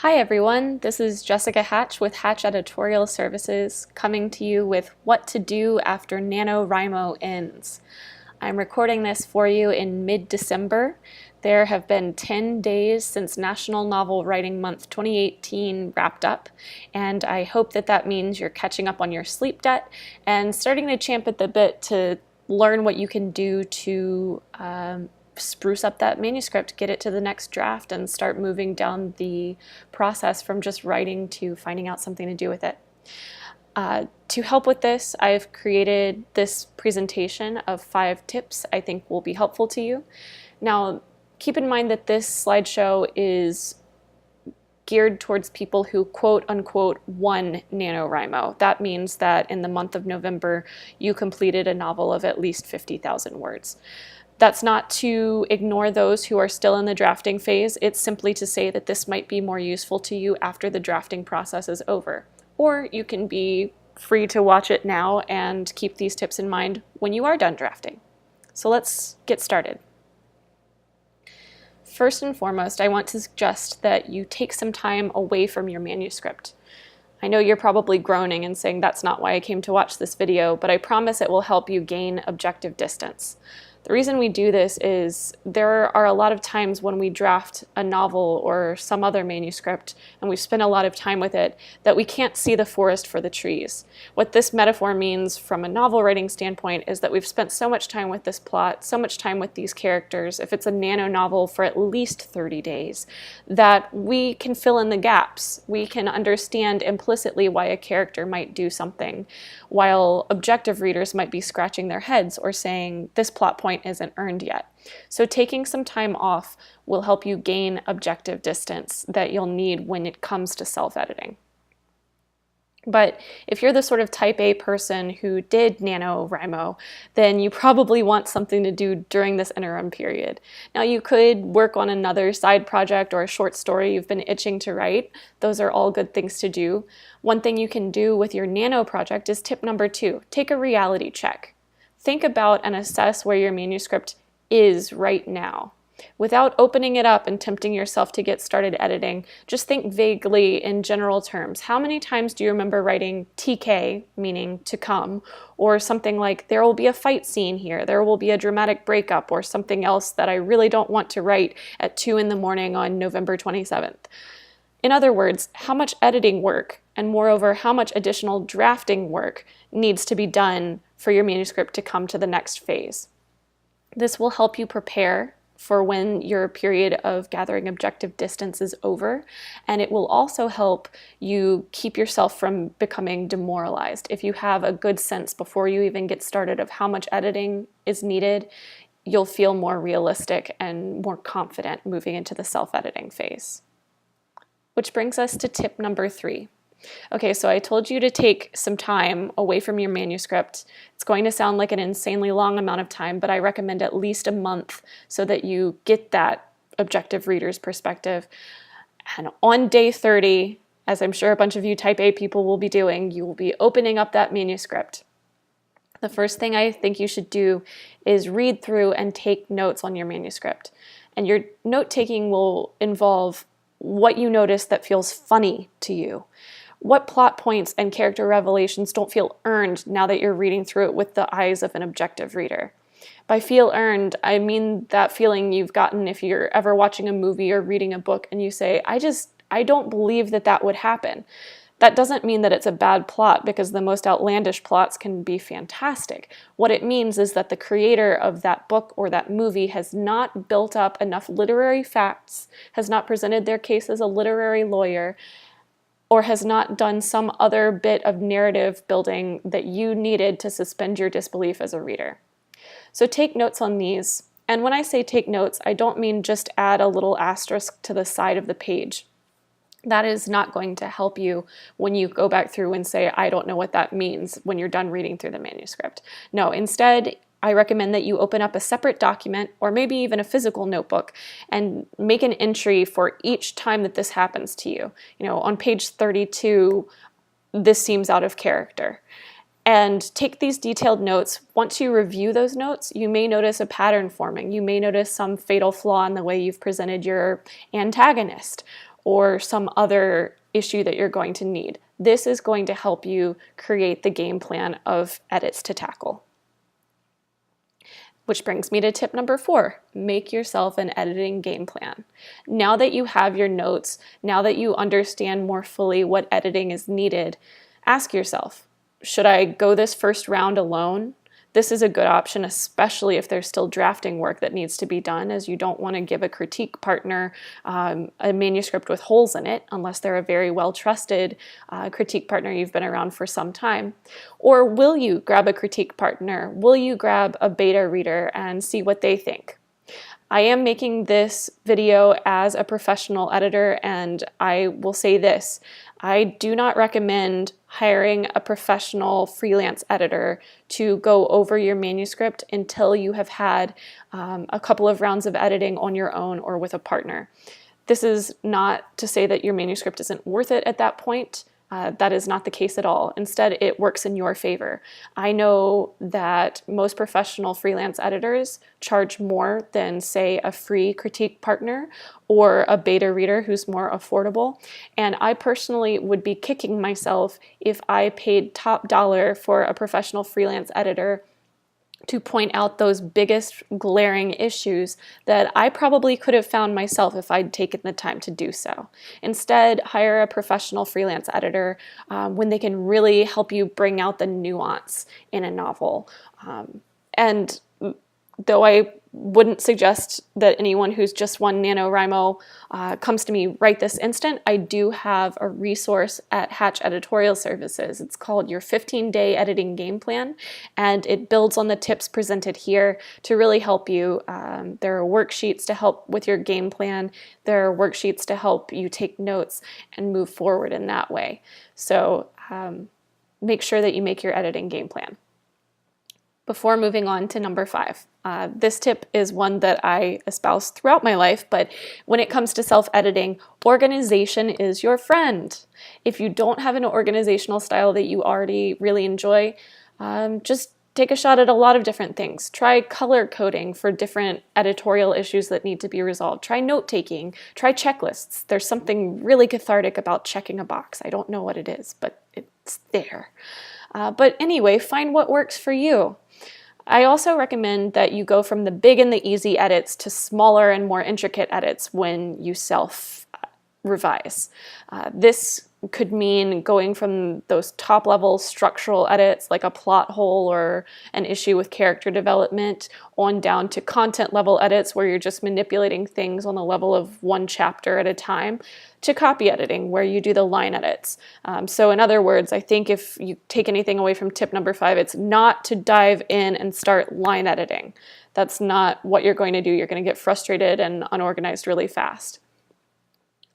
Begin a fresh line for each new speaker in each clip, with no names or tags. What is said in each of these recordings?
Hi everyone, this is Jessica Hatch with Hatch Editorial Services coming to you with what to do after NaNoWriMo ends. I'm recording this for you in mid-December. There have been 10 days since National Novel Writing Month 2018 wrapped up, and I hope that that means you're catching up on your sleep debt and starting to champ at the bit to learn what you can do to spruce up that manuscript, get it to the next draft, and start moving down the process from just writing to finding out something to do with it. To help with this, I've created this presentation of 5 tips I think will be helpful to you. Now, keep in mind that this slideshow is geared towards people who quote unquote won NaNoWriMo. That means that in the month of November, you completed a novel of at least 50,000 words. That's not to ignore those who are still in the drafting phase. It's simply to say that this might be more useful to you after the drafting process is over. Or you can be free to watch it now and keep these tips in mind when you are done drafting. So let's get started. First and foremost, I want to suggest that you take some time away from your manuscript. I know you're probably groaning and saying that's not why I came to watch this video, but I promise it will help you gain objective distance. The reason we do this is there are a lot of times when we draft a novel or some other manuscript and we spend a lot of time with it that we can't see the forest for the trees. What this metaphor means from a novel writing standpoint is that we've spent so much time with this plot, so much time with these characters, if it's a nano novel for at least 30 days, that we can fill in the gaps. We can understand implicitly why a character might do something, while objective readers might be scratching their heads or saying this plot point isn't earned yet. So taking some time off will help you gain objective distance that you'll need when it comes to self-editing. But if you're the sort of type A person who did NaNoWriMo, then you probably want something to do during this interim period. Now you could work on another side project or a short story you've been itching to write. Those are all good things to do. One thing you can do with your Nano project is tip number 2, take a reality check. Think about and assess where your manuscript is right now. Without opening it up and tempting yourself to get started editing, just think vaguely in general terms. How many times do you remember writing TK, meaning to come, or something like there will be a fight scene here, there will be a dramatic breakup, or something else that I really don't want to write at 2 in the morning on November 27th? In other words, how much editing work, and moreover, how much additional drafting work needs to be done for your manuscript to come to the next phase? This will help you prepare for when your period of gathering objective distance is over, and it will also help you keep yourself from becoming demoralized. If you have a good sense before you even get started of how much editing is needed, you'll feel more realistic and more confident moving into the self-editing phase. Which brings us to tip number 3. Okay, so I told you to take some time away from your manuscript. It's going to sound like an insanely long amount of time, but I recommend at least a month so that you get that objective reader's perspective. And on day 30, as I'm sure a bunch of you type A people will be doing, you will be opening up that manuscript. The first thing I think you should do is read through and take notes on your manuscript. And your note-taking will involve what you notice that feels funny to you. What plot points and character revelations don't feel earned now that you're reading through it with the eyes of an objective reader? By feel earned, I mean that feeling you've gotten if you're ever watching a movie or reading a book and you say, I don't believe that that would happen. That doesn't mean that it's a bad plot, because the most outlandish plots can be fantastic. What it means is that the creator of that book or that movie has not built up enough literary facts, has not presented their case as a literary lawyer, or has not done some other bit of narrative building that you needed to suspend your disbelief as a reader. So take notes on these. And when I say take notes, I don't mean just add a little asterisk to the side of the page. That is not going to help you when you go back through and say, I don't know what that means when you're done reading through the manuscript. No, instead, I recommend that you open up a separate document or maybe even a physical notebook and make an entry for each time that this happens to you. You know, on page 32, this seems out of character. And take these detailed notes. Once you review those notes, you may notice a pattern forming. You may notice some fatal flaw in the way you've presented your antagonist, or some other issue that you're going to need. This is going to help you create the game plan of edits to tackle. Which brings me to tip number 4, make yourself an editing game plan. Now that you have your notes, now that you understand more fully what editing is needed, ask yourself, should I go this first round alone? This is a good option, especially if there's still drafting work that needs to be done, as you don't want to give a critique partner a manuscript with holes in it, unless they're a very well-trusted critique partner you've been around for some time. Or will you grab a critique partner? Will you grab a beta reader and see what they think? I am making this video as a professional editor, and I will say this. I do not recommend hiring a professional freelance editor to go over your manuscript until you have had a couple of rounds of editing on your own or with a partner. This is not to say that your manuscript isn't worth it at that point. That is not the case at all. Instead, it works in your favor. I know that most professional freelance editors charge more than, say, a free critique partner or a beta reader who's more affordable. And I personally would be kicking myself if I paid top dollar for a professional freelance editor to point out those biggest glaring issues that I probably could have found myself if I'd taken the time to do so. Instead, hire a professional freelance editor when they can really help you bring out the nuance in a novel. And though I wouldn't suggest that anyone who's just won NaNoWriMo comes to me right this instant, I do have a resource at Hatch Editorial Services. It's called Your 15-Day Editing Game Plan, and it builds on the tips presented here to really help you. There are worksheets to help with your game plan. There are worksheets to help you take notes and move forward in that way. So make sure that you make your editing game plan. Before moving on to number 5, this tip is one that I espouse throughout my life, but when it comes to self-editing, organization is your friend. If you don't have an organizational style that you already really enjoy, just take a shot at a lot of different things. Try color coding for different editorial issues that need to be resolved. Try note-taking. Try checklists. There's something really cathartic about checking a box. I don't know what it is, but it's there. But anyway, find what works for you. I also recommend that you go from the big and the easy edits to smaller and more intricate edits when you self-revise. This could mean going from those top-level structural edits like a plot hole or an issue with character development on down to content-level edits where you're just manipulating things on the level of one chapter at a time, to copy editing where you do the line edits. So in other words, I think if you take anything away from tip number 5, it's not to dive in and start line editing. That's not what you're going to do. You're going to get frustrated and unorganized really fast.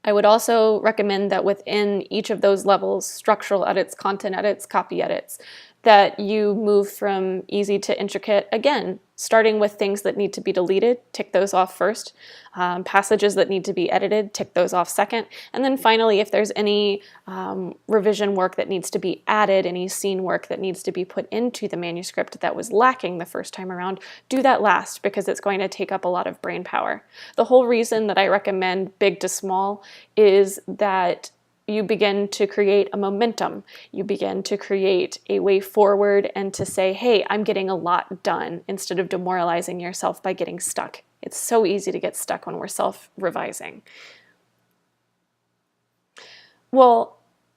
I would also recommend that within each of those levels, structural edits, content edits, copy edits, that you move from easy to intricate, again, starting with things that need to be deleted, tick those off first, passages that need to be edited, tick those off second, and then finally, if there's any revision work that needs to be added, any scene work that needs to be put into the manuscript that was lacking the first time around, do that last because it's going to take up a lot of brain power. The whole reason that I recommend big to small is that you begin to create a momentum. You begin to create a way forward and to say, hey, I'm getting a lot done, instead of demoralizing yourself by getting stuck. It's so easy to get stuck when we're self-revising. Well,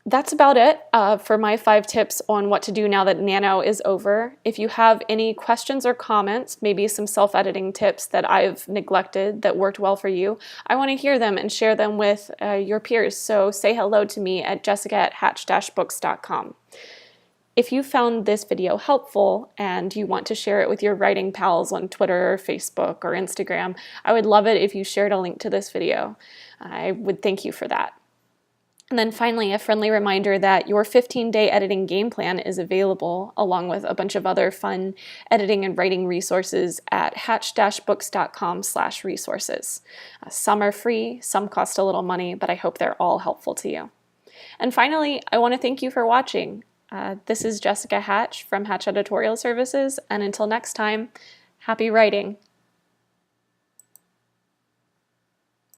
that's about it for my 5 tips on what to do now that Nano is over. If you have any questions or comments, maybe some self-editing tips that I've neglected that worked well for you, I want to hear them and share them with your peers. So say hello to me at jessica@hatch-books.com. If you found this video helpful and you want to share it with your writing pals on Twitter or Facebook or Instagram, I would love it if you shared a link to this video. I would thank you for that. And then finally, a friendly reminder that your 15-day editing game plan is available along with a bunch of other fun editing and writing resources at hatch-books.com/resources. Some are free, some cost a little money, but I hope they're all helpful to you. And finally, I want to thank you for watching. This is Jessica Hatch from Hatch Editorial Services, and until next time, happy writing.